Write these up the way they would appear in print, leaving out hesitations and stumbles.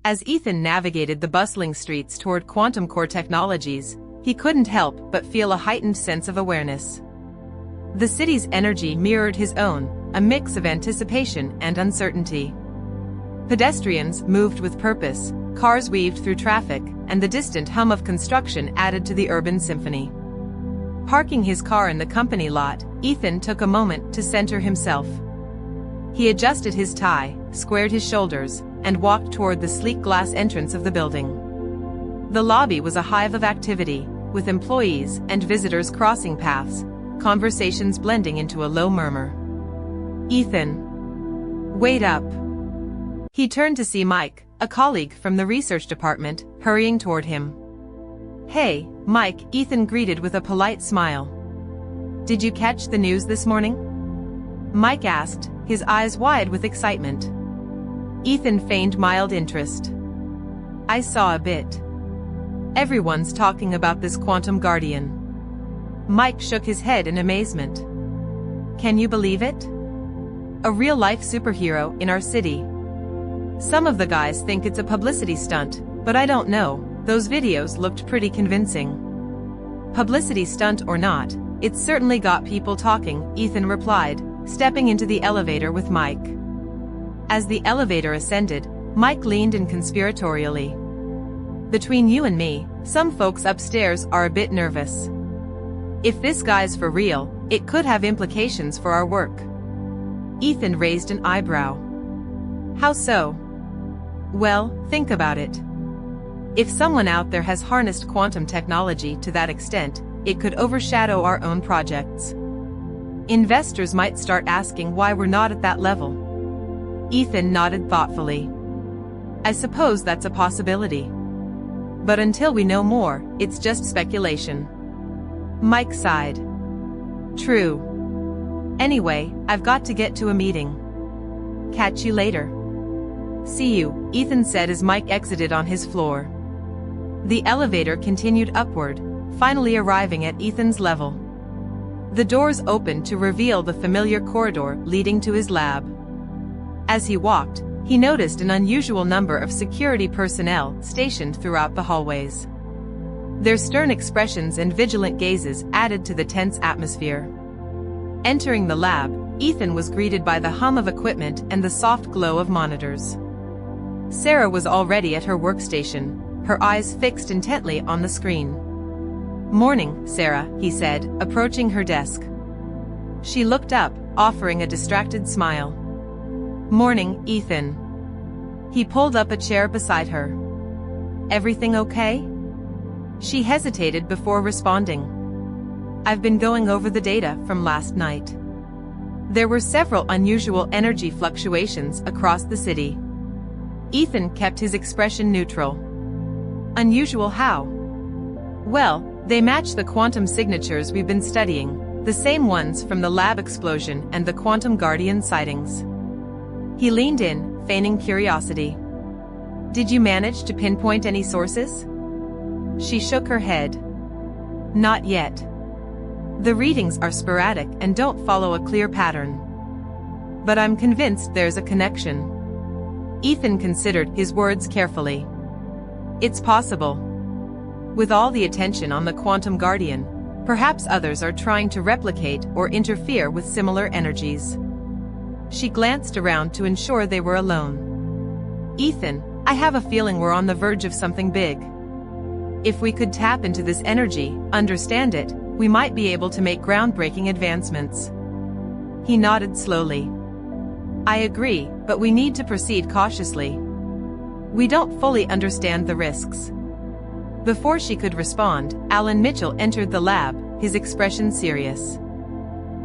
As Ethan navigated the bustling streets toward QuantumCore Technologies, he couldn't help but feel a heightened sense of awareness. The city's energy mirrored his own, a mix of anticipation and uncertainty. Pedestrians moved with purpose, cars weaved through traffic, and the distant hum of construction added to the urban symphony. Parking his car in the company lot, Ethan took a moment to center himself. He adjusted his tie, squared his shoulders, and walked toward the sleek glass entrance of the building. The lobby was a hive of activity, with employees and visitors crossing paths, conversations blending into a low murmur. "Ethan. Wait up." He turned to see Mike, a colleague from the research department, hurrying toward him. "Hey, Mike," Ethan greeted with a polite smile. "Did you catch the news this morning?" Mike asked, his eyes wide with excitement. Ethan feigned mild interest. "I saw a bit. Everyone's talking about this quantum guardian." Mike shook his head in amazement. "Can you believe it? A real-life superhero in our city. Some of the guys think it's a publicity stunt, but I don't know, those videos looked pretty convincing." "Publicity stunt or not, it's certainly got people talking," Ethan replied, stepping into the elevator with Mike. As the elevator ascended, Mike leaned in conspiratorially. "Between you and me, some folks upstairs are a bit nervous. If this guy's for real, it could have implications for our work." Ethan raised an eyebrow. "How so?" "Well, think about it. If someone out there has harnessed quantum technology to that extent, it could overshadow our own projects. Investors might start asking why we're not at that level." Ethan nodded thoughtfully. "I suppose that's a possibility. But until we know more, it's just speculation." Mike sighed. "True. Anyway, I've got to get to a meeting. Catch you later." "See you," Ethan said as Mike exited on his floor. The elevator continued upward, finally arriving at Ethan's level. The doors opened to reveal the familiar corridor leading to his lab. As he walked, he noticed an unusual number of security personnel stationed throughout the hallways. Their stern expressions and vigilant gazes added to the tense atmosphere. Entering the lab, Ethan was greeted by the hum of equipment and the soft glow of monitors. Sarah was already at her workstation, her eyes fixed intently on the screen. "Morning, Sarah," he said, approaching her desk. She looked up, offering a distracted smile. "Morning, Ethan." He pulled up a chair beside her. "Everything okay?" She hesitated before responding. "I've been going over the data from last night. There were several unusual energy fluctuations across the city." Ethan kept his expression neutral. "Unusual how?" "Well, they match the quantum signatures we've been studying, the same ones from the lab explosion and the quantum guardian sightings." He leaned in, feigning curiosity. "Did you manage to pinpoint any sources?" She shook her head. "Not yet. The readings are sporadic and don't follow a clear pattern. But I'm convinced there's a connection." Ethan considered his words carefully. "It's possible. With all the attention on the quantum guardian, perhaps others are trying to replicate or interfere with similar energies." She glanced around to ensure they were alone. "Ethan, I have a feeling we're on the verge of something big. If we could tap into this energy, understand it, we might be able to make groundbreaking advancements." He nodded slowly. "I agree, but we need to proceed cautiously. We don't fully understand the risks." Before she could respond, Alan Mitchell entered the lab, his expression serious.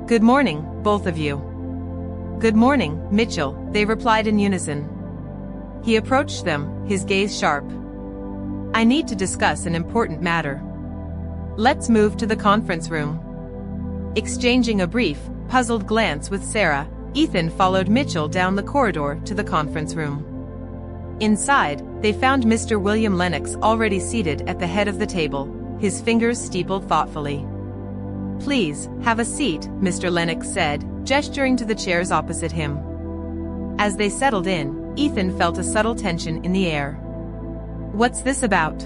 "Good morning, both of you." "Good morning, Mitchell," they replied in unison. He approached them, his gaze sharp. "I need to discuss an important matter. Let's move to the conference room." Exchanging a brief, puzzled glance with Sarah, Ethan followed Mitchell down the corridor to the conference room. Inside, they found Mr. William Lennox already seated at the head of the table, his fingers steepled thoughtfully. "Please, have a seat," Mr. Lennox said, gesturing to the chairs opposite him. As they settled in, Ethan felt a subtle tension in the air. What's this about?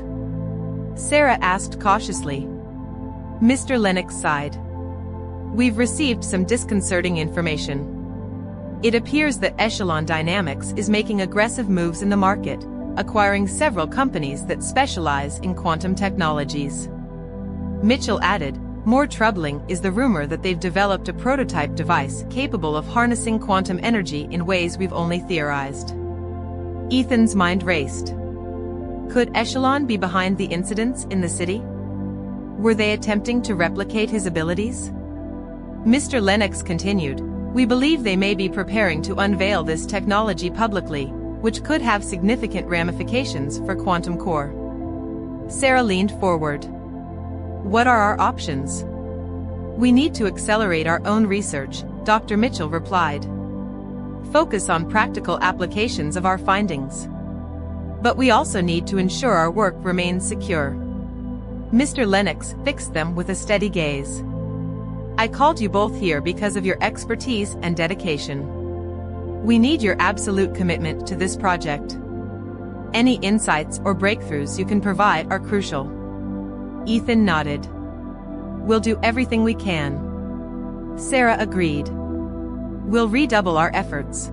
Sarah asked cautiously. Mr. Lennox sighed. We've received some disconcerting information. It appears that Echelon Dynamics is making aggressive moves in the market, acquiring several companies that specialize in quantum technologies. Mitchell added, more troubling is the rumor that they've developed a prototype device capable of harnessing quantum energy in ways we've only theorized. Ethan's mind raced. Could Echelon be behind the incidents in the city? Were they attempting to replicate his abilities? Mr. Lennox continued, we believe they may be preparing to unveil this technology publicly, which could have significant ramifications for QuantumCore. Sarah leaned forward. What are our options? We need to accelerate our own research, Dr. Mitchell replied. Focus on practical applications of our findings. But we also need to ensure our work remains secure. Mr. Lennox fixed them with a steady gaze. I called you both here because of your expertise and dedication. We need your absolute commitment to this project. Any insights or breakthroughs you can provide are crucial. Ethan nodded. We'll do everything we can. Sarah agreed. We'll redouble our efforts.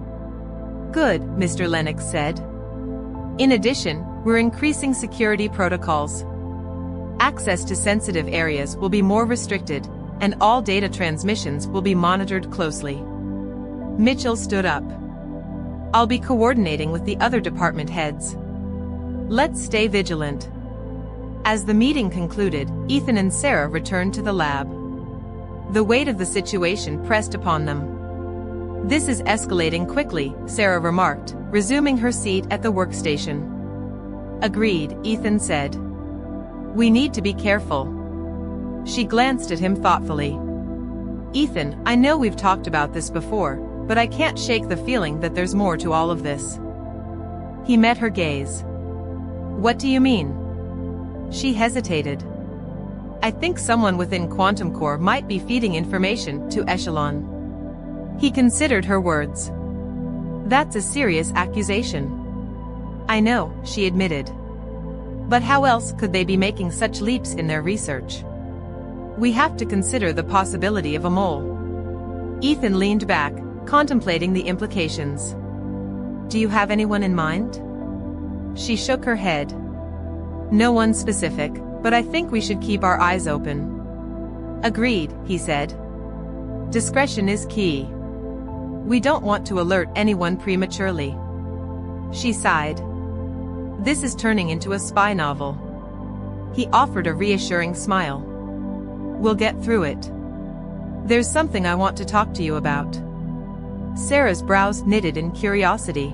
Good, Mr. Lennox said. In addition, we're increasing security protocols. Access to sensitive areas will be more restricted, and all data transmissions will be monitored closely. Mitchell stood up. I'll be coordinating with the other department heads. Let's stay vigilant. As the meeting concluded, Ethan and Sarah returned to the lab. The weight of the situation pressed upon them. This is escalating quickly, Sarah remarked, resuming her seat at the workstation. Agreed, Ethan said. We need to be careful. She glanced at him thoughtfully. Ethan, I know we've talked about this before, but I can't shake the feeling that there's more to all of this. He met her gaze. What do you mean? She hesitated. I think someone within QuantumCore might be feeding information to Echelon. He considered her words. That's a serious accusation. I know, she admitted. But how else could they be making such leaps in their research? We have to consider the possibility of a mole. Ethan leaned back, contemplating the implications. Do you have anyone in mind? She shook her head. No one specific, but I think we should keep our eyes open. Agreed, he said. Discretion is key. We don't want to alert anyone prematurely. She sighed. This is turning into a spy novel. He offered a reassuring smile. We'll get through it. There's something I want to talk to you about. Sarah's brows knitted in curiosity.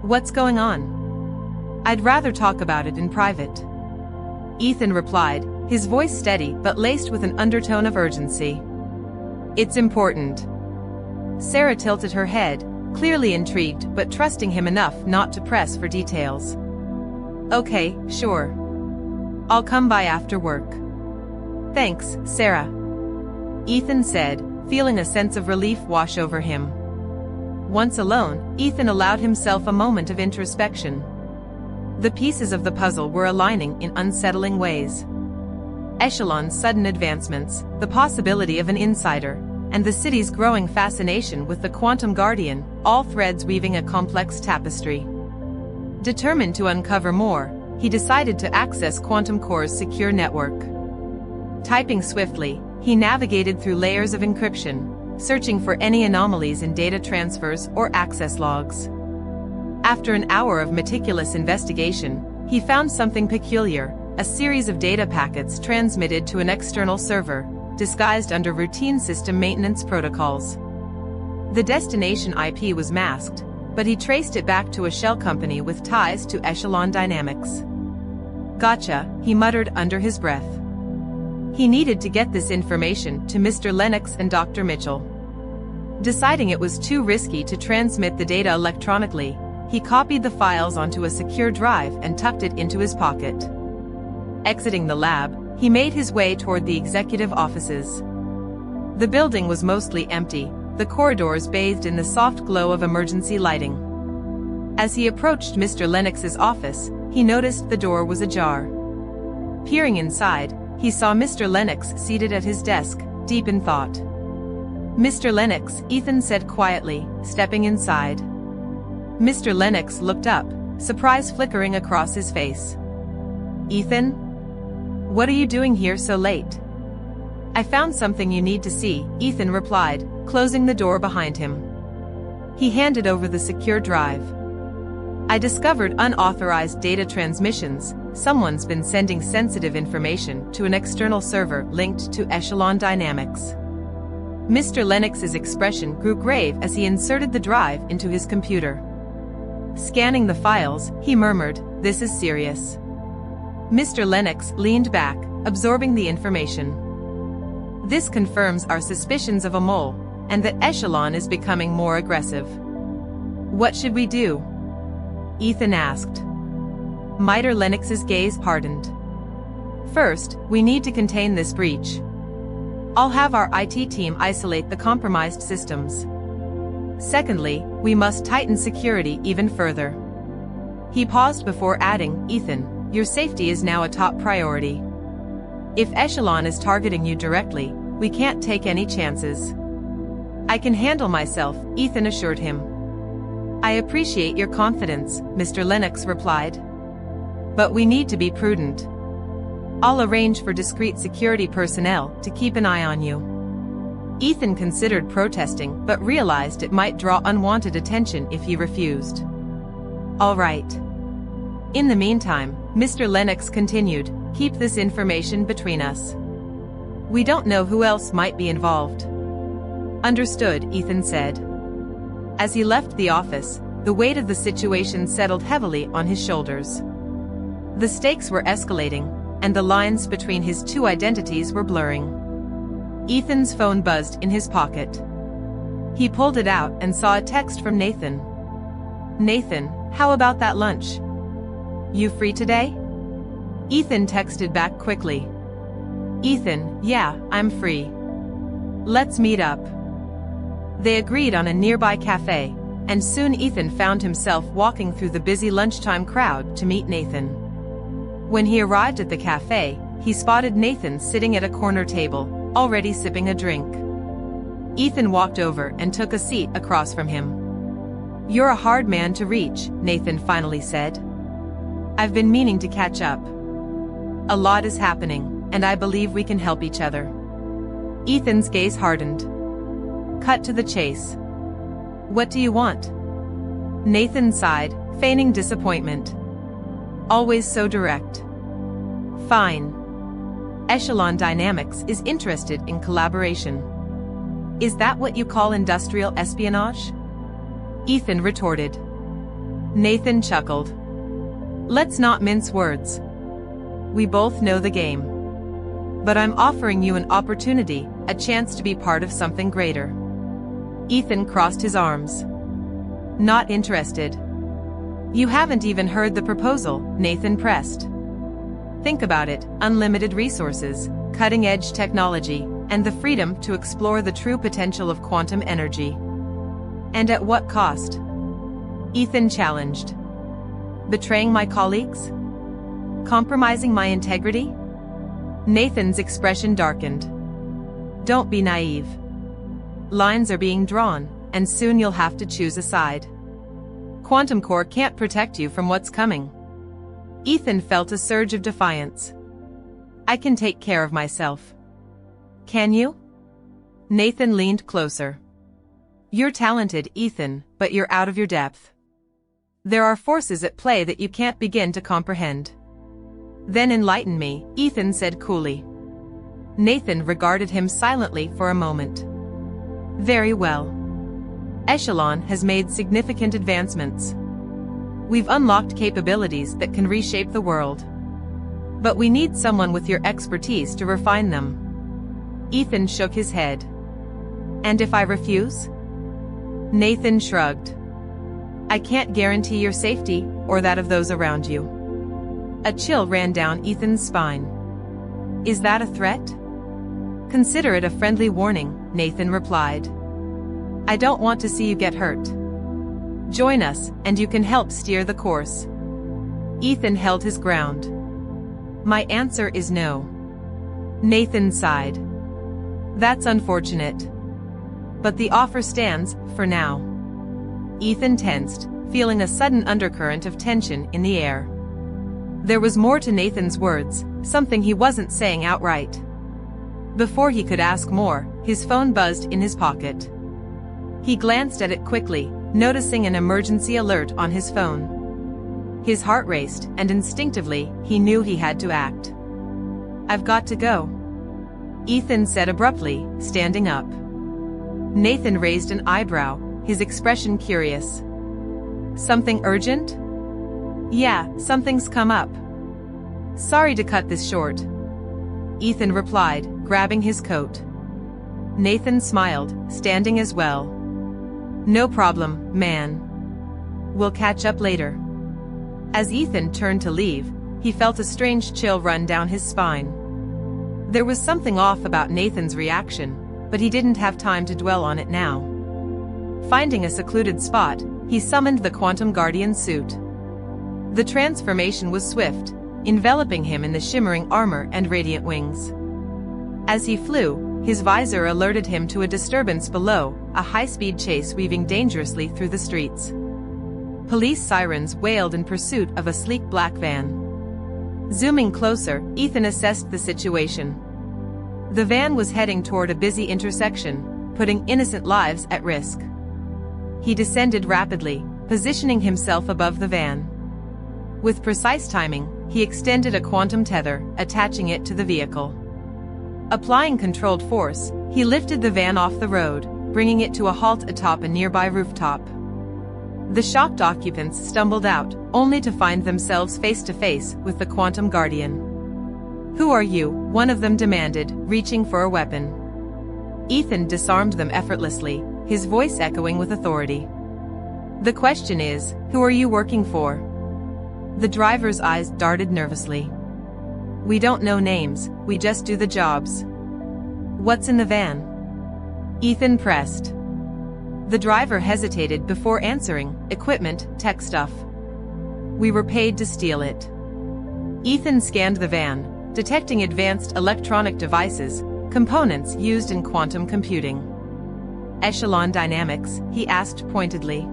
What's going on? I'd rather talk about it in private. Ethan replied, his voice steady but laced with an undertone of urgency. It's important. Sarah tilted her head, clearly intrigued but trusting him enough not to press for details. Okay, sure. I'll come by after work. Thanks, Sarah. Ethan said, feeling a sense of relief wash over him. Once alone, Ethan allowed himself a moment of introspection. The pieces of the puzzle were aligning in unsettling ways. Echelon's sudden advancements, the possibility of an insider, and the city's growing fascination with the Quantum Guardian, all threads weaving a complex tapestry. Determined to uncover more, he decided to access QuantumCore's secure network. Typing swiftly, he navigated through layers of encryption, searching for any anomalies in data transfers or access logs. After an hour of meticulous investigation, he found something peculiar, a series of data packets transmitted to an external server, disguised under routine system maintenance protocols. The destination IP was masked, but he traced it back to a shell company with ties to Echelon Dynamics. Gotcha, he muttered under his breath. He needed to get this information to Mr. Lennox and Dr. Mitchell. Deciding it was too risky to transmit the data electronically, he copied the files onto a secure drive and tucked it into his pocket. Exiting the lab, he made his way toward the executive offices. The building was mostly empty, the corridors bathed in the soft glow of emergency lighting. As he approached Mr. Lennox's office, he noticed the door was ajar. Peering inside, he saw Mr. Lennox seated at his desk, deep in thought. "Mr. Lennox," Ethan said quietly, stepping inside. Mr. Lennox looked up, surprise flickering across his face. "Ethan? What are you doing here so late?" "I found something you need to see," Ethan replied, closing the door behind him. He handed over the secure drive. "I discovered unauthorized data transmissions. Someone's been sending sensitive information to an external server linked to Echelon Dynamics." Mr. Lennox's expression grew grave as he inserted the drive into his computer. Scanning the files, he murmured, "This is serious." Mr. Lennox leaned back, absorbing the information. "This confirms our suspicions of a mole, and that Echelon is becoming more aggressive." "What should we do?" Ethan asked. Mr. Lennox's gaze hardened. "First, we need to contain this breach. I'll have our IT team isolate the compromised systems. Secondly, we must tighten security even further." He paused before adding, "Ethan, your safety is now a top priority. If Echelon is targeting you directly, we can't take any chances." "I can handle myself," Ethan assured him. "I appreciate your confidence," Mr. Lennox replied. "But we need to be prudent. I'll arrange for discreet security personnel to keep an eye on you." Ethan considered protesting but realized it might draw unwanted attention if he refused. "All right." In the meantime, Mr. Lennox continued, "Keep this information between us. We don't know who else might be involved." "Understood," Ethan said. As he left the office, the weight of the situation settled heavily on his shoulders. The stakes were escalating, and the lines between his two identities were blurring. Ethan's phone buzzed in his pocket. He pulled it out and saw a text from Nathan. "Nathan, how about that lunch? You free today?" Ethan texted back quickly. "Ethan, yeah, I'm free. Let's meet up." They agreed on a nearby cafe, and soon Ethan found himself walking through the busy lunchtime crowd to meet Nathan. When he arrived at the cafe, he spotted Nathan sitting at a corner table, already sipping a drink. Ethan walked over and took a seat across from him. "You're a hard man to reach," Nathan finally said. "I've been meaning to catch up. A lot is happening, and I believe we can help each other." Ethan's gaze hardened. Cut to the chase. "What do you want?" Nathan sighed, feigning disappointment. "Always so direct." "Fine. Echelon Dynamics is interested in collaboration." "Is that what you call industrial espionage?" Ethan retorted. Nathan chuckled. "Let's not mince words. We both know the game. But I'm offering you an opportunity, a chance to be part of something greater." Ethan crossed his arms. "Not interested." "You haven't even heard the proposal," Nathan pressed. "Think about it, unlimited resources, cutting-edge technology, and the freedom to explore the true potential of quantum energy." "And at what cost?" Ethan challenged. "Betraying my colleagues? Compromising my integrity?" Nathan's expression darkened. "Don't be naive. Lines are being drawn, and soon you'll have to choose a side. QuantumCore can't protect you from what's coming." Ethan felt a surge of defiance. "I can take care of myself." "Can you?" Nathan leaned closer. "You're talented, Ethan, but you're out of your depth. There are forces at play that you can't begin to comprehend." "Then enlighten me," Ethan said coolly. Nathan regarded him silently for a moment. "Very well. Echelon has made significant advancements. We've unlocked capabilities that can reshape the world. But we need someone with your expertise to refine them." Ethan shook his head. "And if I refuse?" Nathan shrugged. "I can't guarantee your safety, or that of those around you." A chill ran down Ethan's spine. "Is that a threat?" "Consider it a friendly warning," Nathan replied. "I don't want to see you get hurt. Join us, and you can help steer the course." Ethan held his ground. My answer is no. Nathan sighed. That's unfortunate. But the offer stands, for now. Ethan tensed, feeling a sudden undercurrent of tension in the air. There was more to Nathan's words, something he wasn't saying outright. Before he could ask more, his phone buzzed in his pocket. He glanced at it quickly, noticing an emergency alert on his phone. His heart raced, and instinctively, he knew he had to act. I've got to go, Ethan said abruptly, standing up. Nathan raised an eyebrow, his expression curious. Something urgent? Yeah, something's come up. Sorry to cut this short, Ethan replied, grabbing his coat. Nathan smiled, standing as well. No problem, man. We'll catch up later. As Ethan turned to leave, he felt a strange chill run down his spine. There was something off about Nathan's reaction, but he didn't have time to dwell on it now. Finding a secluded spot, he summoned the Quantum Guardian suit. The transformation was swift, enveloping him in the shimmering armor and radiant wings. As he flew, his visor alerted him to a disturbance below, a high-speed chase weaving dangerously through the streets. Police sirens wailed in pursuit of a sleek black van. Zooming closer, Ethan assessed the situation. The van was heading toward a busy intersection, putting innocent lives at risk. He descended rapidly, positioning himself above the van. With precise timing, he extended a quantum tether, attaching it to the vehicle. Applying controlled force, he lifted the van off the road, bringing it to a halt atop a nearby rooftop. The shocked occupants stumbled out, only to find themselves face to face with the Quantum Guardian. Who are you? One of them demanded, reaching for a weapon. Ethan disarmed them effortlessly, his voice echoing with authority. The question is, who are you working for? The driver's eyes darted nervously. We don't know names, we just do the jobs. What's in the van? Ethan pressed. The driver hesitated before answering, equipment, tech stuff. We were paid to steal it. Ethan scanned the van, detecting advanced electronic devices, components used in quantum computing. Echelon Dynamics, he asked pointedly.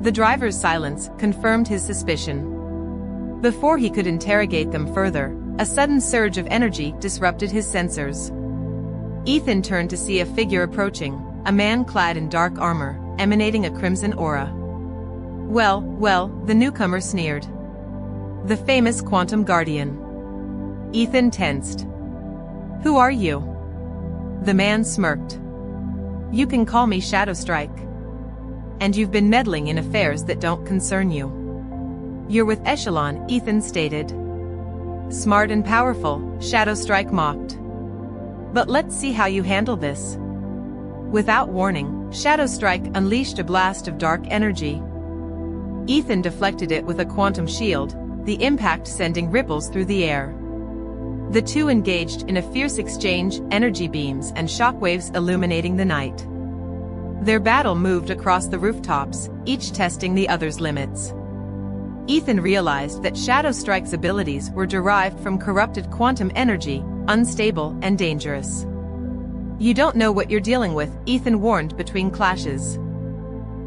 The driver's silence confirmed his suspicion. Before he could interrogate them further, a sudden surge of energy disrupted his sensors. Ethan turned to see a figure approaching, a man clad in dark armor, emanating a crimson aura. Well, the newcomer sneered. The famous Quantum Guardian. Ethan tensed. Who are you? The man smirked. You can call me Shadow Strike. And you've been meddling in affairs that don't concern you. You're with Echelon, Ethan stated. Smart and powerful, Shadow Strike mocked. But let's see how you handle this. Without warning, Shadow Strike unleashed a blast of dark energy. Ethan deflected it with a quantum shield, the impact sending ripples through the air. The two engaged in a fierce exchange, energy beams and shockwaves illuminating the night. Their battle moved across the rooftops, each testing the other's limits. Ethan realized that Shadow Strike's abilities were derived from corrupted quantum energy, unstable and dangerous. You don't know what you're dealing with, Ethan warned between clashes.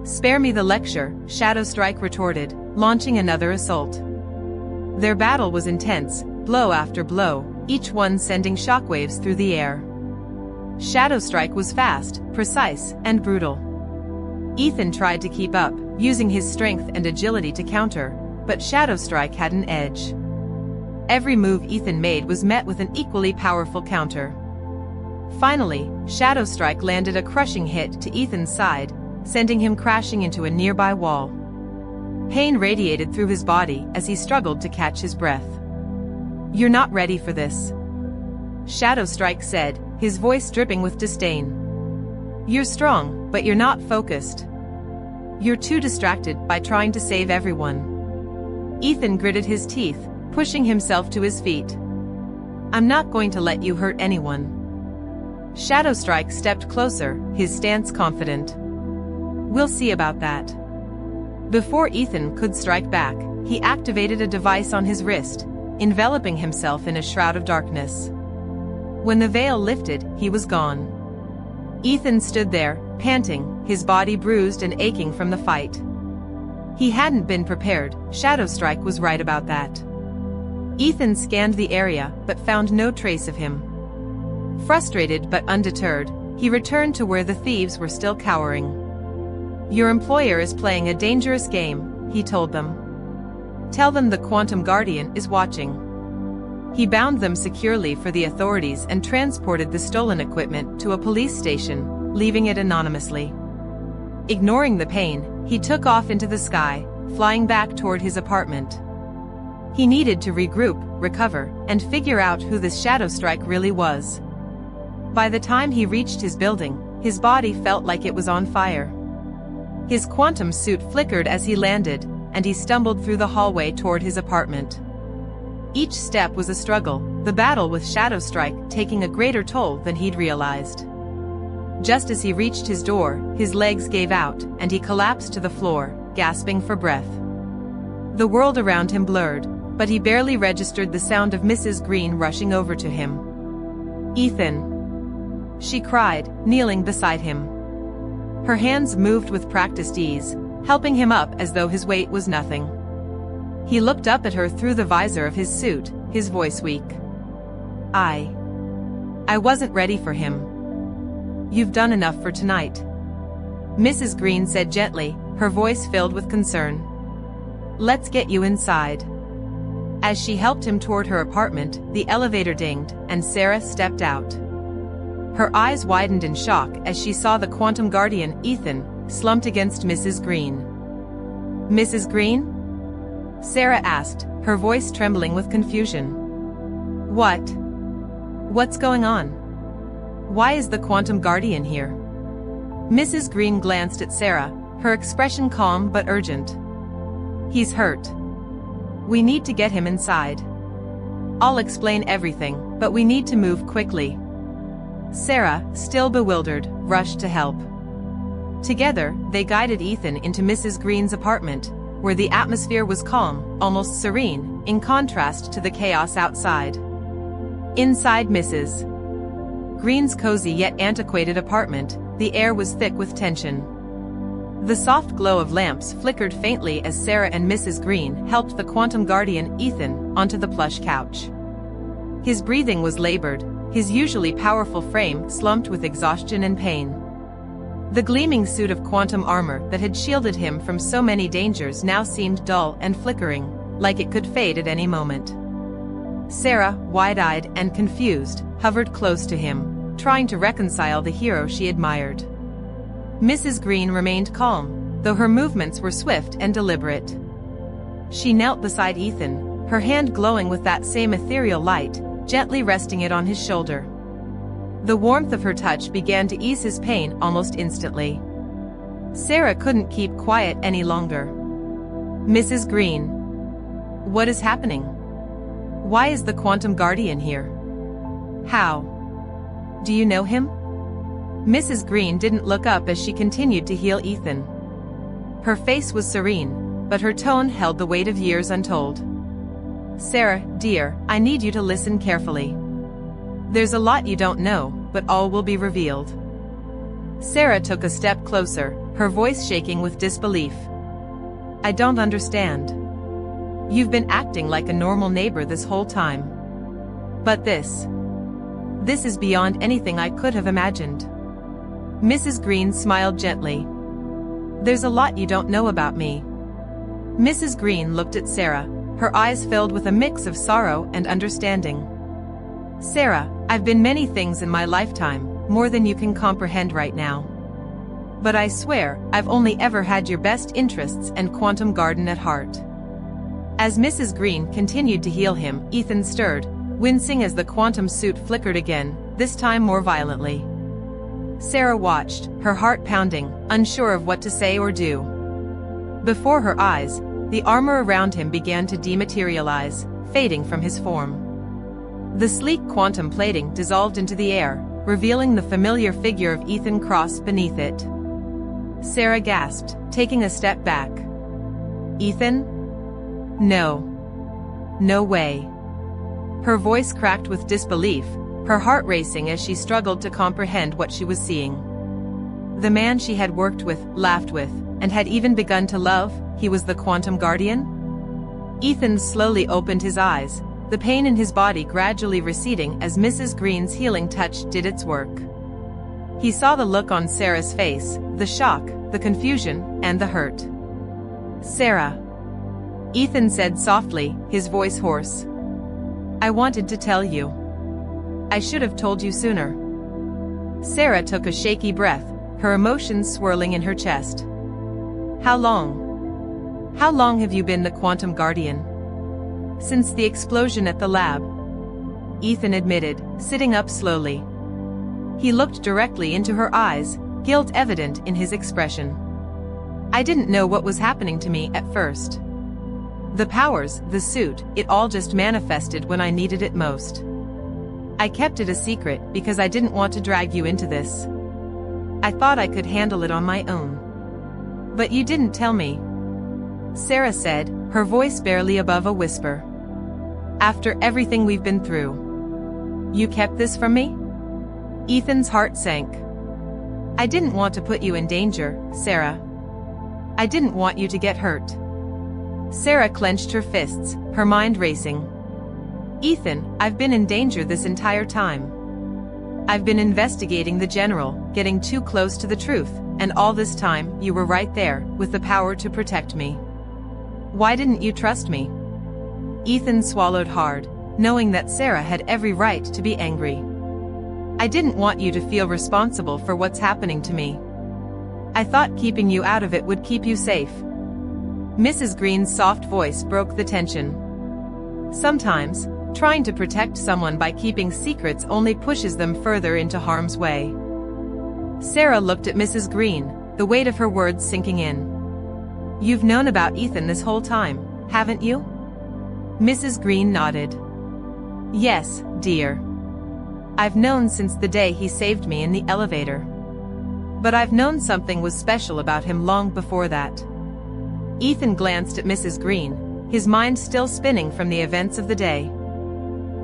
Spare me the lecture, Shadow Strike retorted, launching another assault. Their battle was intense, blow after blow, each one sending shockwaves through the air. Shadow Strike was fast, precise, and brutal. Ethan tried to keep up, using his strength and agility to counter, but Shadow Strike had an edge. Every move Ethan made was met with an equally powerful counter. Finally, Shadow Strike landed a crushing hit to Ethan's side, sending him crashing into a nearby wall. Pain radiated through his body as he struggled to catch his breath. You're not ready for this, Shadow Strike said, his voice dripping with disdain. You're strong, but you're not focused. You're too distracted by trying to save everyone. Ethan gritted his teeth, pushing himself to his feet. I'm not going to let you hurt anyone. Shadow Strike stepped closer, his stance confident. We'll see about that. Before Ethan could strike back, he activated a device on his wrist, enveloping himself in a shroud of darkness. When the veil lifted, he was gone. Ethan stood there, panting, his body bruised and aching from the fight. He hadn't been prepared. Shadowstrike was right about that. Ethan scanned the area, but found no trace of him. Frustrated but undeterred, he returned to where the thieves were still cowering. "Your employer is playing a dangerous game," he told them. "Tell them the Quantum Guardian is watching." He bound them securely for the authorities and transported the stolen equipment to a police station, leaving it anonymously. Ignoring the pain, he took off into the sky, flying back toward his apartment. He needed to regroup, recover, and figure out who this Shadowstrike really was. By the time he reached his building, his body felt like it was on fire. His quantum suit flickered as he landed, and he stumbled through the hallway toward his apartment. Each step was a struggle, the battle with Shadowstrike taking a greater toll than he'd realized. Just as he reached his door, his legs gave out, and he collapsed to the floor, gasping for breath. The world around him blurred, but he barely registered the sound of Mrs. Green rushing over to him. "Ethan!" she cried, kneeling beside him. Her hands moved with practiced ease, helping him up as though his weight was nothing. He looked up at her through the visor of his suit, his voice weak. I wasn't ready for him. You've done enough for tonight," Mrs. Green said gently, her voice filled with concern. "Let's get you inside." As she helped him toward her apartment, the elevator dinged, and Sarah stepped out. Her eyes widened in shock as she saw the Quantum Guardian, Ethan, slumped against Mrs. Green. "Mrs. Green?" Sarah asked, her voice trembling with confusion. What's going on? Why is the Quantum Guardian here?" Mrs. Green glanced at Sarah, her expression calm but urgent. "He's hurt. We need to get him inside. I'll explain everything, but we need to move quickly." Sarah, still bewildered, rushed to help. Together, they guided Ethan into Mrs. Green's apartment, where the atmosphere was calm, almost serene, in contrast to the chaos outside. Inside Mrs. Green's cozy yet antiquated apartment, the air was thick with tension. The soft glow of lamps flickered faintly as Sarah and Mrs. Green helped the Quantum Guardian, Ethan, onto the plush couch. His breathing was labored, his usually powerful frame slumped with exhaustion and pain. The gleaming suit of quantum armor that had shielded him from so many dangers now seemed dull and flickering, like it could fade at any moment. Sarah, wide-eyed and confused, hovered close to him, trying to reconcile the hero she admired. Mrs. Green remained calm, though her movements were swift and deliberate. She knelt beside Ethan, her hand glowing with that same ethereal light, gently resting it on his shoulder. The warmth of her touch began to ease his pain almost instantly. Sarah couldn't keep quiet any longer. "Mrs. Green, what is happening? Why is the Quantum Guardian here? How? Do you know him?" Mrs. Green didn't look up as she continued to heal Ethan. Her face was serene, but her tone held the weight of years untold. "Sarah, dear, I need you to listen carefully. There's a lot you don't know, but all will be revealed." Sarah took a step closer, her voice shaking with disbelief. "I don't understand. You've been acting like a normal neighbor this whole time. But this is beyond anything I could have imagined." Mrs. Green smiled gently. "There's a lot you don't know about me." Mrs. Green looked at Sarah, her eyes filled with a mix of sorrow and understanding. "Sarah, I've been many things in my lifetime, more than you can comprehend right now. But I swear, I've only ever had your best interests and Quantum Garden at heart." As Mrs. Green continued to heal him, Ethan stirred, wincing as the quantum suit flickered again, this time more violently. Sarah watched, her heart pounding, unsure of what to say or do. Before her eyes, the armor around him began to dematerialize, fading from his form. The sleek quantum plating dissolved into the air, revealing the familiar figure of Ethan Cross beneath it. Sarah gasped, taking a step back. "Ethan? No. No way. Her voice cracked with disbelief, her heart racing as she struggled to comprehend what she was seeing. The man she had worked with, laughed with, and had even begun to love, he was the Quantum Guardian? Ethan slowly opened his eyes, the pain in his body gradually receding as Mrs. Green's healing touch did its work. He saw the look on Sarah's face, the shock, the confusion, and the hurt. "Sarah," Ethan said softly, his voice hoarse. "I wanted to tell you. I should have told you sooner." Sarah took a shaky breath, her emotions swirling in her chest. "How long? How long have you been the Quantum Guardian?" "Since the explosion at the lab," Ethan admitted, sitting up slowly. He looked directly into her eyes, guilt evident in his expression. "I didn't know what was happening to me at first. The powers, the suit, it all just manifested when I needed it most. I kept it a secret because I didn't want to drag you into this. I thought I could handle it on my own. But you didn't tell me," Sarah said, her voice barely above a whisper. "After everything we've been through. You kept this from me?" Ethan's heart sank. "I didn't want to put you in danger, Sarah. I didn't want you to get hurt." Sarah clenched her fists, her mind racing. "Ethan, I've been in danger this entire time. I've been investigating the general, getting too close to the truth, and all this time, you were right there, with the power to protect me. Why didn't you trust me?" Ethan swallowed hard, knowing that Sarah had every right to be angry. "I didn't want you to feel responsible for what's happening to me. I thought keeping you out of it would keep you safe." Mrs. Green's soft voice broke the tension. "Sometimes, trying to protect someone by keeping secrets only pushes them further into harm's way." Sarah looked at Mrs. Green, the weight of her words sinking in. "You've known about Ethan this whole time, haven't you?" Mrs. Green nodded. "Yes, dear. I've known since the day he saved me in the elevator. But I've known something was special about him long before that." Ethan glanced at Mrs. Green, his mind still spinning from the events of the day.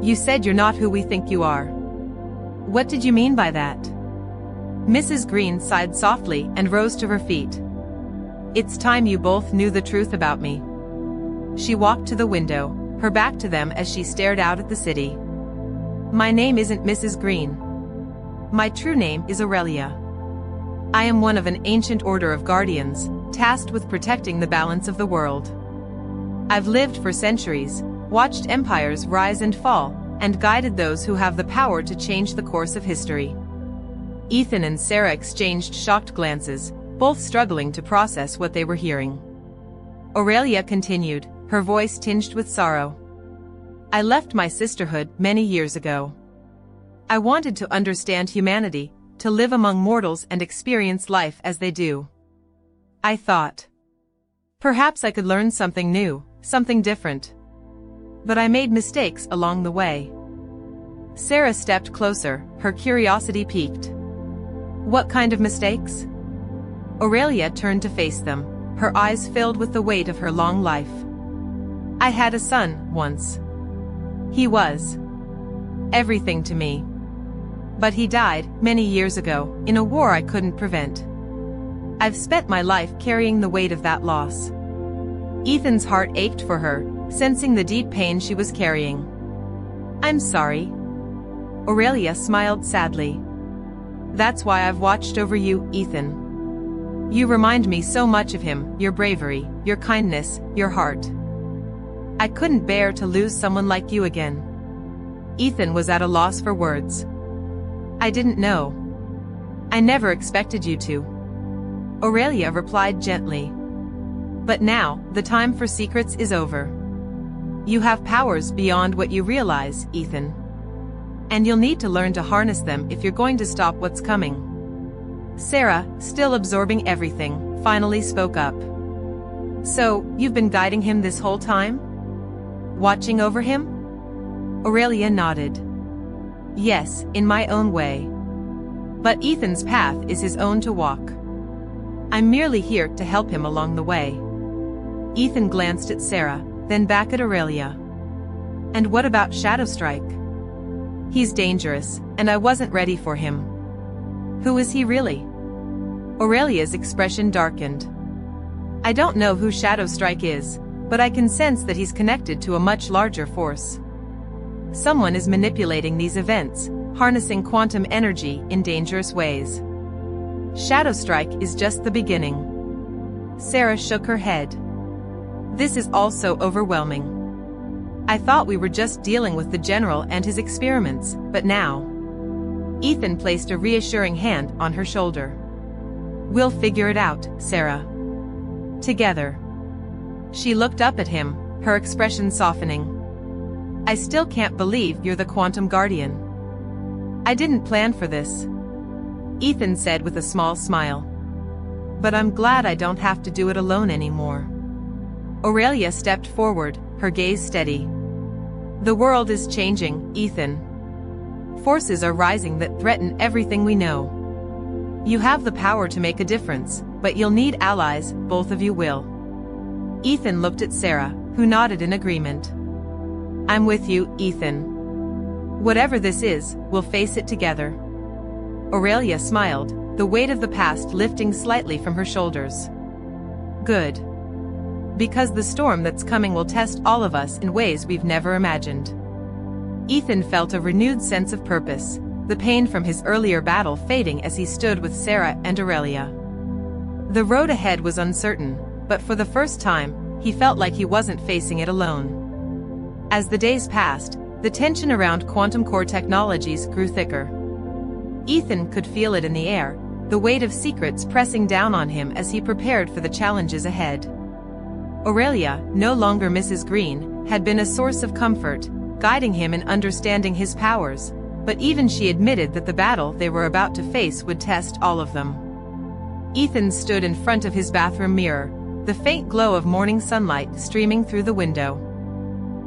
"You said you're not who we think you are. What did you mean by that?" Mrs. Green sighed softly and rose to her feet. "It's time you both knew the truth about me." She walked to the window, her back to them as she stared out at the city. "My name isn't Mrs. Green. My true name is Aurelia. I am one of an ancient order of guardians, tasked with protecting the balance of the world. I've lived for centuries, watched empires rise and fall, and guided those who have the power to change the course of history." Ethan and Sarah exchanged shocked glances, both struggling to process what they were hearing. Aurelia continued, her voice tinged with sorrow. "I left my sisterhood many years ago. I wanted to understand humanity, to live among mortals and experience life as they do. I thought, perhaps I could learn something new, something different. But I made mistakes along the way." Sarah stepped closer, her curiosity piqued. "What kind of mistakes?" Aurelia turned to face them, her eyes filled with the weight of her long life. "I had a son, once. He was everything to me. But he died, many years ago, in a war I couldn't prevent. I've spent my life carrying the weight of that loss." Ethan's heart ached for her, sensing the deep pain she was carrying. "I'm sorry." Aurelia smiled sadly. "That's why I've watched over you, Ethan. You remind me so much of him, your bravery, your kindness, your heart. I couldn't bear to lose someone like you again." Ethan was at a loss for words. "I didn't know. I never expected you to," Aurelia replied gently. "But now, the time for secrets is over. You have powers beyond what you realize, Ethan. And you'll need to learn to harness them if you're going to stop what's coming." Sarah, still absorbing everything, finally spoke up. "So, you've been guiding him this whole time? Watching over him?" Aurelia nodded. "Yes, in my own way. But Ethan's path is his own to walk. I'm merely here to help him along the way." Ethan glanced at Sarah, then back at Aurelia. And what about Shadowstrike? He's dangerous, and I wasn't ready for him. Who is he really? Aurelia's expression darkened. I don't know who Shadowstrike is, but I can sense that he's connected to a much larger force. Someone is manipulating these events, harnessing quantum energy in dangerous ways. Shadowstrike is just the beginning. Sarah shook her head. This is all so overwhelming. I thought we were just dealing with the general and his experiments, but now. Ethan placed a reassuring hand on her shoulder. We'll figure it out, Sarah. Together. She looked up at him, her expression softening. I still can't believe you're the Quantum Guardian. I didn't plan for this, Ethan said with a small smile. But I'm glad I don't have to do it alone anymore. Aurelia stepped forward, her gaze steady. The world is changing, Ethan. Forces are rising that threaten everything we know. You have the power to make a difference, but you'll need allies, both of you will. Ethan looked at Sarah, who nodded in agreement. I'm with you, Ethan. Whatever this is, we'll face it together. Aurelia smiled, the weight of the past lifting slightly from her shoulders. Good. Because the storm that's coming will test all of us in ways we've never imagined. Ethan felt a renewed sense of purpose, the pain from his earlier battle fading as he stood with Sarah and Aurelia. The road ahead was uncertain, but for the first time, he felt like he wasn't facing it alone. As the days passed, the tension around QuantumCore Technologies grew thicker. Ethan could feel it in the air, the weight of secrets pressing down on him as he prepared for the challenges ahead. Aurelia, no longer Mrs. Green, had been a source of comfort, guiding him in understanding his powers, but even she admitted that the battle they were about to face would test all of them. Ethan stood in front of his bathroom mirror, the faint glow of morning sunlight streaming through the window.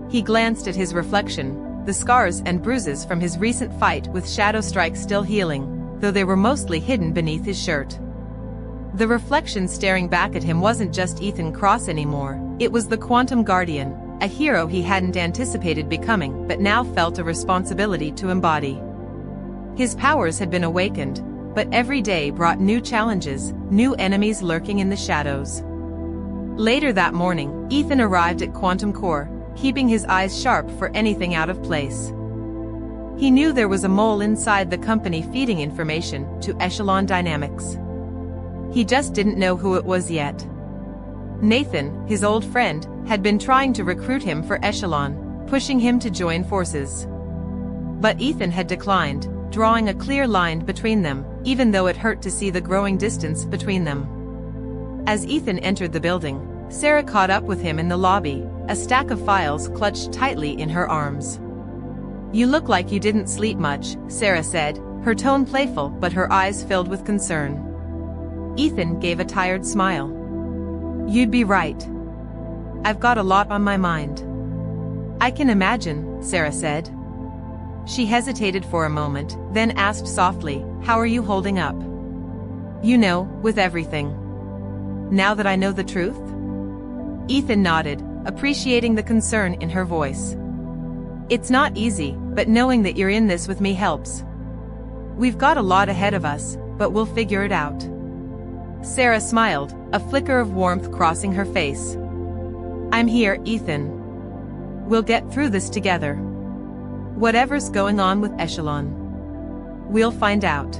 He glanced at his reflection, the scars and bruises from his recent fight with Shadowstrike still healing, though they were mostly hidden beneath his shirt. The reflection staring back at him wasn't just Ethan Cross anymore, it was the Quantum Guardian, a hero he hadn't anticipated becoming but now felt a responsibility to embody. His powers had been awakened, but every day brought new challenges, new enemies lurking in the shadows. Later that morning, Ethan arrived at QuantumCore, keeping his eyes sharp for anything out of place. He knew there was a mole inside the company feeding information to Echelon Dynamics. He just didn't know who it was yet. Nathan, his old friend, had been trying to recruit him for Echelon, pushing him to join forces. But Ethan had declined, drawing a clear line between them, even though it hurt to see the growing distance between them. As Ethan entered the building, Sarah caught up with him in the lobby, a stack of files clutched tightly in her arms. You look like you didn't sleep much, Sarah said, her tone playful but her eyes filled with concern. Ethan gave a tired smile. You'd be right. I've got a lot on my mind. I can imagine, Sarah said. She hesitated for a moment, then asked softly, how are you holding up? You know, with everything. Now that I know the truth? Ethan nodded, appreciating the concern in her voice. It's not easy, but knowing that you're in this with me helps. We've got a lot ahead of us, but we'll figure it out. Sarah smiled, a flicker of warmth crossing her face. I'm here, Ethan. We'll get through this together. Whatever's going on with Echelon. We'll find out.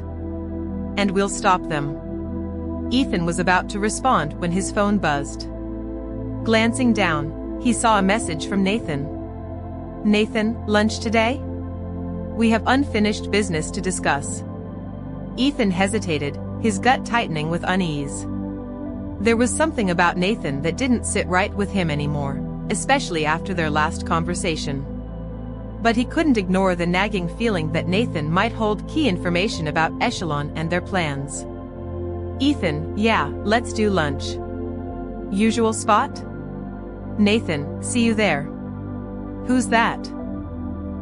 And we'll stop them. Ethan was about to respond when his phone buzzed. Glancing down, he saw a message from Nathan. Nathan, lunch today? We have unfinished business to discuss. Ethan hesitated, his gut tightening with unease. There was something about Nathan that didn't sit right with him anymore, especially after their last conversation. But he couldn't ignore the nagging feeling that Nathan might hold key information about Echelon and their plans. Ethan, yeah, let's do lunch. Usual spot? Nathan, see you there. Who's that?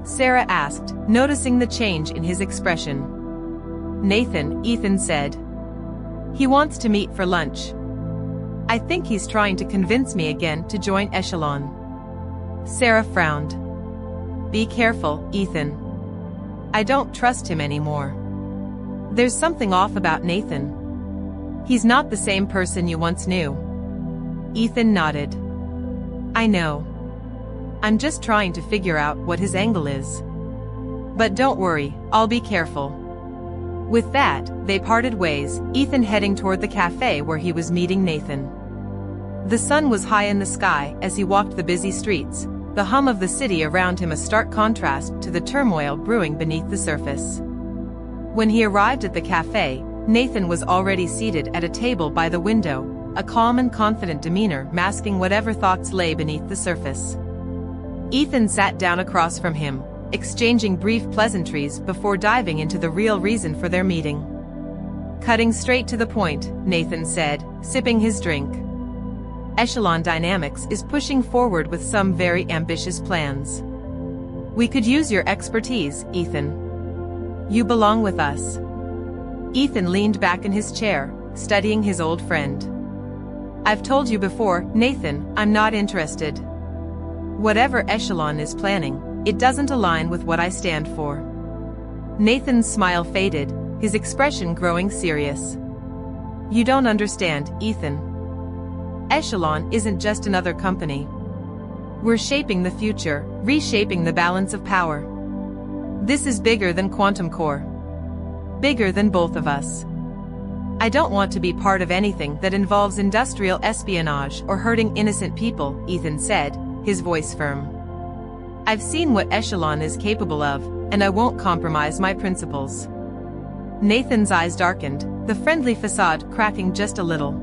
Sarah asked, noticing the change in his expression. Nathan, Ethan said. He wants to meet for lunch. I think he's trying to convince me again to join Echelon. Sarah frowned. Be careful, Ethan. I don't trust him anymore. There's something off about Nathan. He's not the same person you once knew. Ethan nodded. I know. I'm just trying to figure out what his angle is. But don't worry, I'll be careful. With that, they parted ways, Ethan heading toward the cafe where he was meeting Nathan. The sun was high in the sky as he walked the busy streets, the hum of the city around him a stark contrast to the turmoil brewing beneath the surface. When he arrived at the cafe, Nathan was already seated at a table by the window, a calm and confident demeanor masking whatever thoughts lay beneath the surface. Ethan sat down across from him, exchanging brief pleasantries before diving into the real reason for their meeting. Cutting straight to the point, Nathan said, sipping his drink. Echelon Dynamics is pushing forward with some very ambitious plans. We could use your expertise, Ethan. You belong with us. Ethan leaned back in his chair, studying his old friend. I've told you before, Nathan, I'm not interested. Whatever Echelon is planning, it doesn't align with what I stand for. Nathan's smile faded, his expression growing serious. You don't understand, Ethan. Echelon isn't just another company. We're shaping the future, reshaping the balance of power. This is bigger than QuantumCore. Bigger than both of us. I don't want to be part of anything that involves industrial espionage or hurting innocent people, Ethan said, his voice firm. I've seen what Echelon is capable of, and I won't compromise my principles. Nathan's eyes darkened, the friendly facade cracking just a little.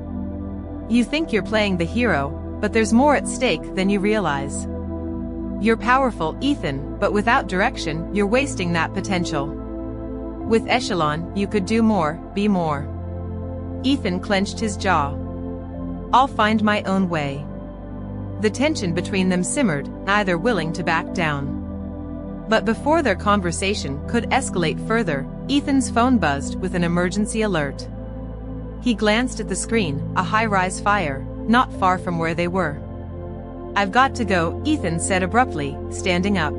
You think you're playing the hero, but there's more at stake than you realize. You're powerful, Ethan, but without direction, you're wasting that potential. With Echelon, you could do more, be more. Ethan clenched his jaw. I'll find my own way. The tension between them simmered, neither willing to back down. But before their conversation could escalate further, Ethan's phone buzzed with an emergency alert. He glanced at the screen, a high-rise fire, not far from where they were. I've got to go, Ethan said abruptly, standing up.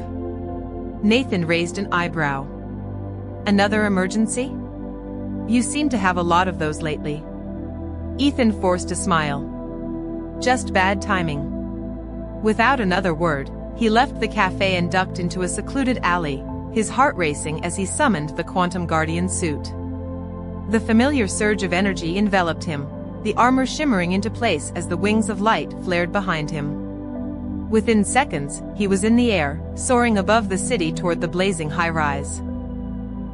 Nathan raised an eyebrow. Another emergency? You seem to have a lot of those lately. Ethan forced a smile. Just bad timing. Without another word, he left the cafe and ducked into a secluded alley, his heart racing as he summoned the Quantum Guardian suit. The familiar surge of energy enveloped him, the armor shimmering into place as the wings of light flared behind him. Within seconds, he was in the air, soaring above the city toward the blazing high-rise.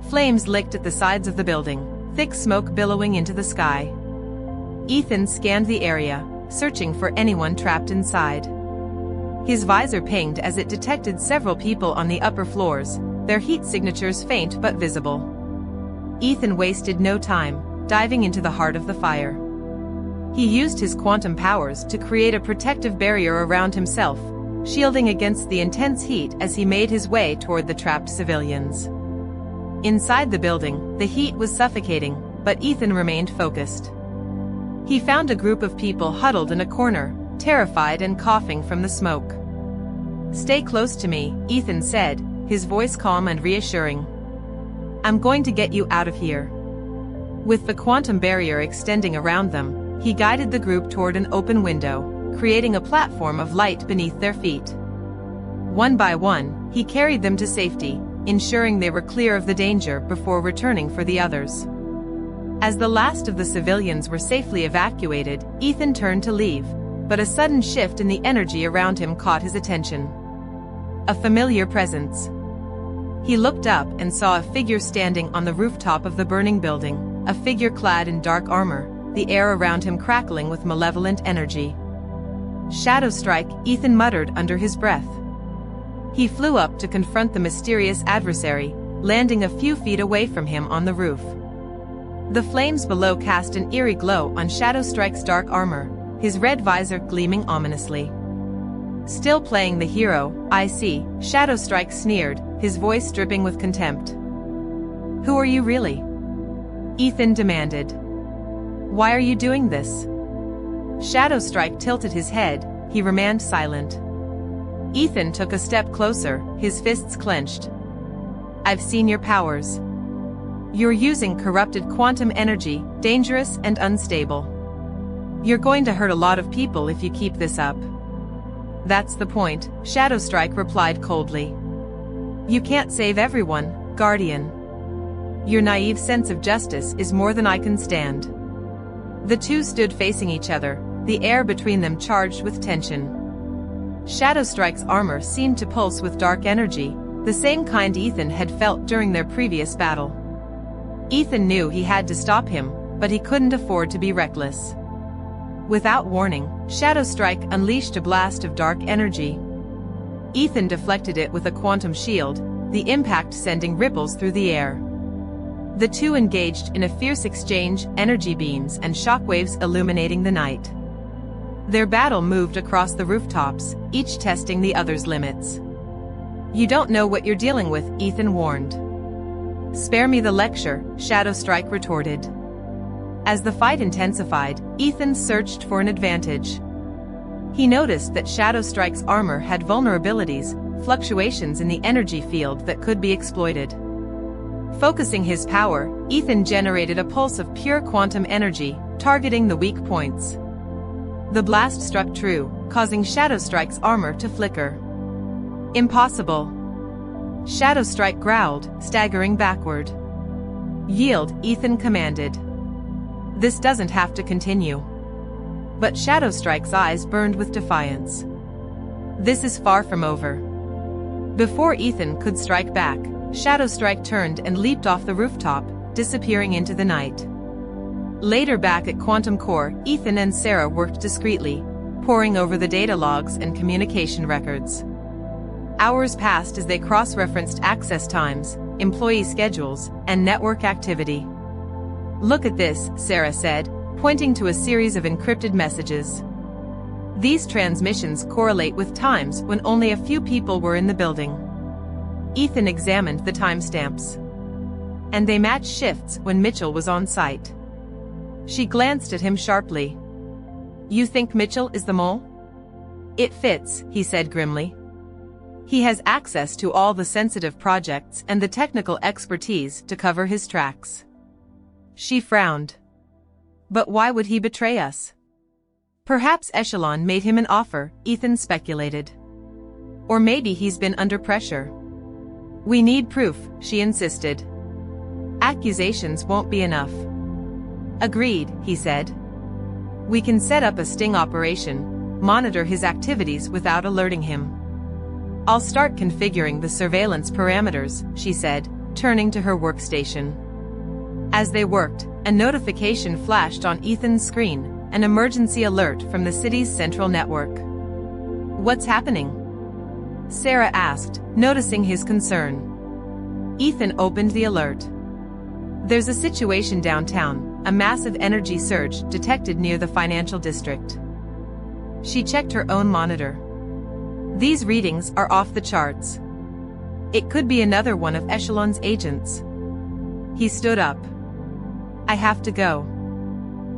Flames licked at the sides of the building, thick smoke billowing into the sky. Ethan scanned the area, searching for anyone trapped inside. His visor pinged as it detected several people on the upper floors, their heat signatures faint but visible. Ethan wasted no time, diving into the heart of the fire. He used his quantum powers to create a protective barrier around himself, shielding against the intense heat as he made his way toward the trapped civilians. Inside the building, the heat was suffocating, but Ethan remained focused. He found a group of people huddled in a corner, terrified and coughing from the smoke. Stay close to me, Ethan said, his voice calm and reassuring. I'm going to get you out of here. With the quantum barrier extending around them, he guided the group toward an open window, creating a platform of light beneath their feet. One by one, he carried them to safety, ensuring they were clear of the danger before returning for the others. As the last of the civilians were safely evacuated, Ethan turned to leave, but a sudden shift in the energy around him caught his attention. A familiar presence. He looked up and saw a figure standing on the rooftop of the burning building, a figure clad in dark armor, the air around him crackling with malevolent energy. Shadow Strike, Ethan muttered under his breath. He flew up to confront the mysterious adversary, landing a few feet away from him on the roof. The flames below cast an eerie glow on Shadow Strike's dark armor, his red visor gleaming ominously. Still playing the hero, I see, Shadow Strike sneered, his voice dripping with contempt. Who are you really? Ethan demanded. Why are you doing this? Shadow Strike tilted his head, he remained silent. Ethan took a step closer, his fists clenched. I've seen your powers. You're using corrupted quantum energy, dangerous and unstable. You're going to hurt a lot of people if you keep this up. That's the point, Shadowstrike replied coldly. You can't save everyone, Guardian. Your naive sense of justice is more than I can stand. The two stood facing each other, the air between them charged with tension. Shadowstrike's armor seemed to pulse with dark energy, the same kind Ethan had felt during their previous battle. Ethan knew he had to stop him, but he couldn't afford to be reckless. Without warning, Shadowstrike unleashed a blast of dark energy. Ethan deflected it with a quantum shield, the impact sending ripples through the air. The two engaged in a fierce exchange, energy beams and shockwaves illuminating the night. Their battle moved across the rooftops, each testing the other's limits. You don't know what you're dealing with, Ethan warned. Spare me the lecture, Shadowstrike retorted. As the fight intensified, Ethan searched for an advantage. He noticed that Shadowstrike's armor had vulnerabilities, fluctuations in the energy field that could be exploited. Focusing his power, Ethan generated a pulse of pure quantum energy, targeting the weak points. The blast struck true, causing Shadowstrike's armor to flicker. Impossible. Shadowstrike growled, staggering backward. Yield, Ethan commanded. This doesn't have to continue. But Shadowstrike's eyes burned with defiance. This is far from over. Before Ethan could strike back, Shadowstrike turned and leaped off the rooftop, disappearing into the night. Later back at QuantumCore, Ethan and Sarah worked discreetly, poring over the data logs and communication records. Hours passed as they cross-referenced access times, employee schedules, and network activity. Look at this, Sarah said, pointing to a series of encrypted messages. These transmissions correlate with times when only a few people were in the building. Ethan examined the timestamps. And they match shifts when Mitchell was on site. She glanced at him sharply. You think Mitchell is the mole? It fits, he said grimly. He has access to all the sensitive projects and the technical expertise to cover his tracks. She frowned. But why would he betray us? Perhaps Echelon made him an offer, Ethan speculated. Or maybe he's been under pressure. We need proof, she insisted. Accusations won't be enough. Agreed, he said. We can set up a sting operation, monitor his activities without alerting him. I'll start configuring the surveillance parameters, she said, turning to her workstation. As they worked, a notification flashed on Ethan's screen, an emergency alert from the city's central network. What's happening? Sarah asked, noticing his concern. Ethan opened the alert. There's a situation downtown, a massive energy surge detected near the financial district. She checked her own monitor. These readings are off the charts. It could be another one of Echelon's agents. He stood up. I have to go.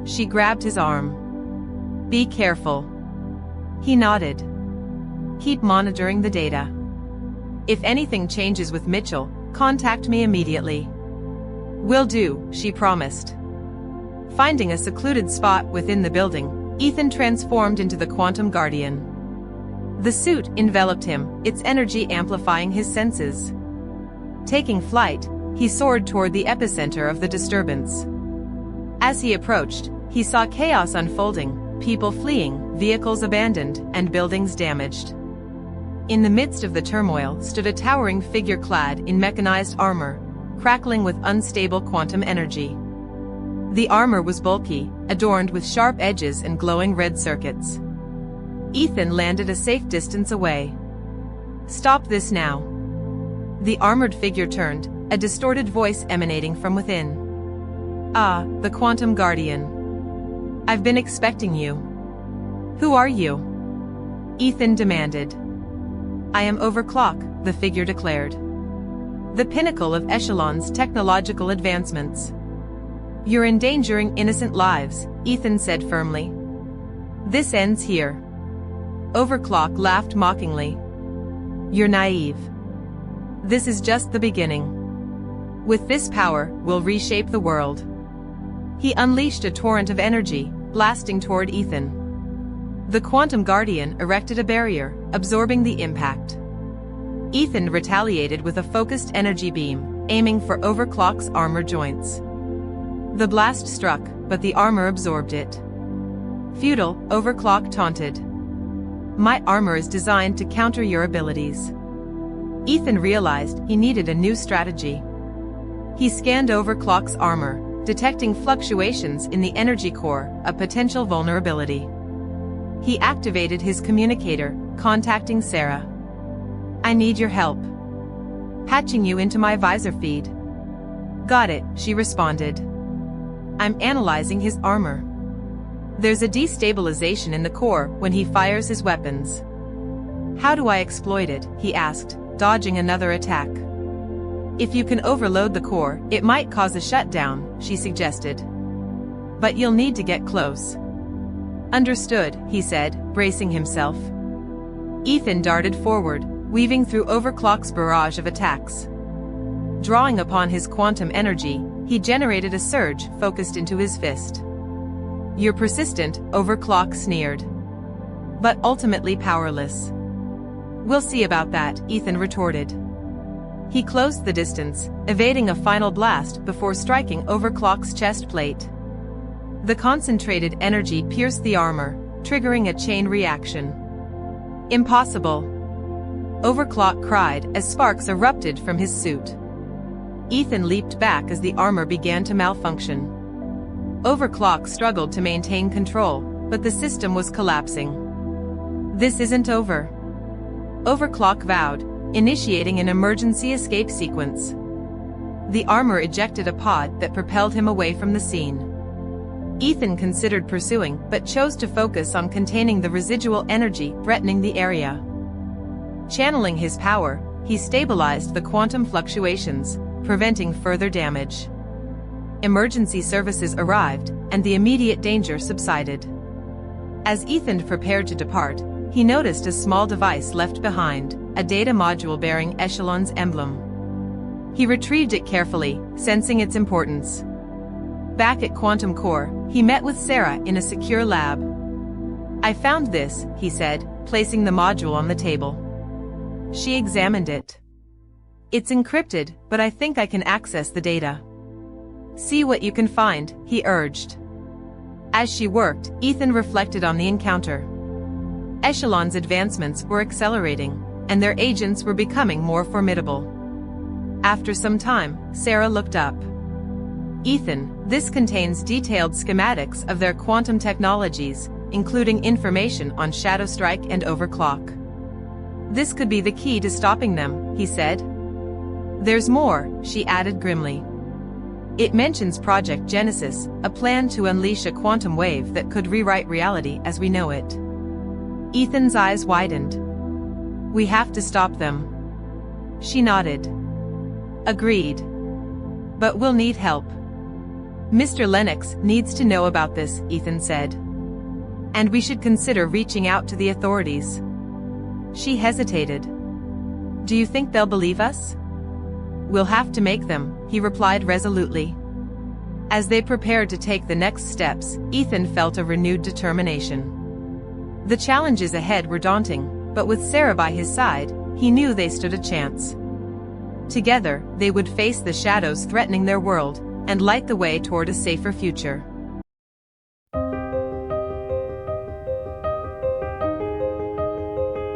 She grabbed his arm. Be careful. He nodded. Keep monitoring the data. If anything changes with Mitchell, contact me immediately. Will do, she promised. Finding a secluded spot within the building, Ethan transformed into the Quantum Guardian. The suit enveloped him, its energy amplifying his senses. Taking flight, he soared toward the epicenter of the disturbance. As he approached, he saw chaos unfolding, people fleeing, vehicles abandoned, and buildings damaged. In the midst of the turmoil stood a towering figure clad in mechanized armor, crackling with unstable quantum energy. The armor was bulky, adorned with sharp edges and glowing red circuits. Ethan landed a safe distance away. Stop this now. The armored figure turned, a distorted voice emanating from within. Ah, the Quantum Guardian. I've been expecting you. Who are you? Ethan demanded. I am Overclock, the figure declared. The pinnacle of Echelon's technological advancements. You're endangering innocent lives, Ethan said firmly. This ends here. Overclock laughed mockingly. You're naive. This is just the beginning. With this power, we'll reshape the world. He unleashed a torrent of energy, blasting toward Ethan. The Quantum Guardian erected a barrier, absorbing the impact. Ethan retaliated with a focused energy beam, aiming for Overclock's armor joints. The blast struck, but the armor absorbed it. Futile, Overclock taunted. My armor is designed to counter your abilities. Ethan realized he needed a new strategy. He scanned Overclock's armor, detecting fluctuations in the energy core, a potential vulnerability. He activated his communicator, contacting Sarah. I need your help. Patching you into my visor feed. Got it, she responded. I'm analyzing his armor. There's a destabilization in the core when he fires his weapons. How do I exploit it? He asked, dodging another attack. If you can overload the core, it might cause a shutdown, she suggested. But you'll need to get close. Understood, he said, bracing himself. Ethan darted forward, weaving through Overclock's barrage of attacks. Drawing upon his quantum energy, he generated a surge focused into his fist. You're persistent, Overclock sneered. But ultimately powerless. We'll see about that, Ethan retorted. He closed the distance, evading a final blast before striking Overclock's chest plate. The concentrated energy pierced the armor, triggering a chain reaction. Impossible! Overclock cried as sparks erupted from his suit. Ethan leaped back as the armor began to malfunction. Overclock struggled to maintain control, but the system was collapsing. This isn't over. Overclock vowed, initiating an emergency escape sequence. The armor ejected a pod that propelled him away from the scene. Ethan considered pursuing, but chose to focus on containing the residual energy threatening the area. Channeling his power, he stabilized the quantum fluctuations, preventing further damage. Emergency services arrived, and the immediate danger subsided. As Ethan prepared to depart, he noticed a small device left behind, a data module bearing Echelon's emblem. He retrieved it carefully, sensing its importance. Back at QuantumCore, he met with Sarah in a secure lab. I found this, he said, placing the module on the table. She examined it. It's encrypted, but I think I can access the data. See what you can find, he urged. As she worked, Ethan reflected on the encounter. Echelon's advancements were accelerating, and their agents were becoming more formidable. After some time, Sarah looked up. Ethan, this contains detailed schematics of their quantum technologies, including information on Shadowstrike and Overclock. This could be the key to stopping them, he said. There's more, she added grimly. It mentions Project Genesis, a plan to unleash a quantum wave that could rewrite reality as we know it. Ethan's eyes widened. We have to stop them. She nodded. Agreed. But we'll need help. Mr. Lennox needs to know about this, Ethan said. And we should consider reaching out to the authorities. She hesitated. Do you think they'll believe us? We'll have to make them, he replied resolutely. As they prepared to take the next steps, Ethan felt a renewed determination. The challenges ahead were daunting, but with Sarah by his side, he knew they stood a chance. Together, they would face the shadows threatening their world, and light the way toward a safer future.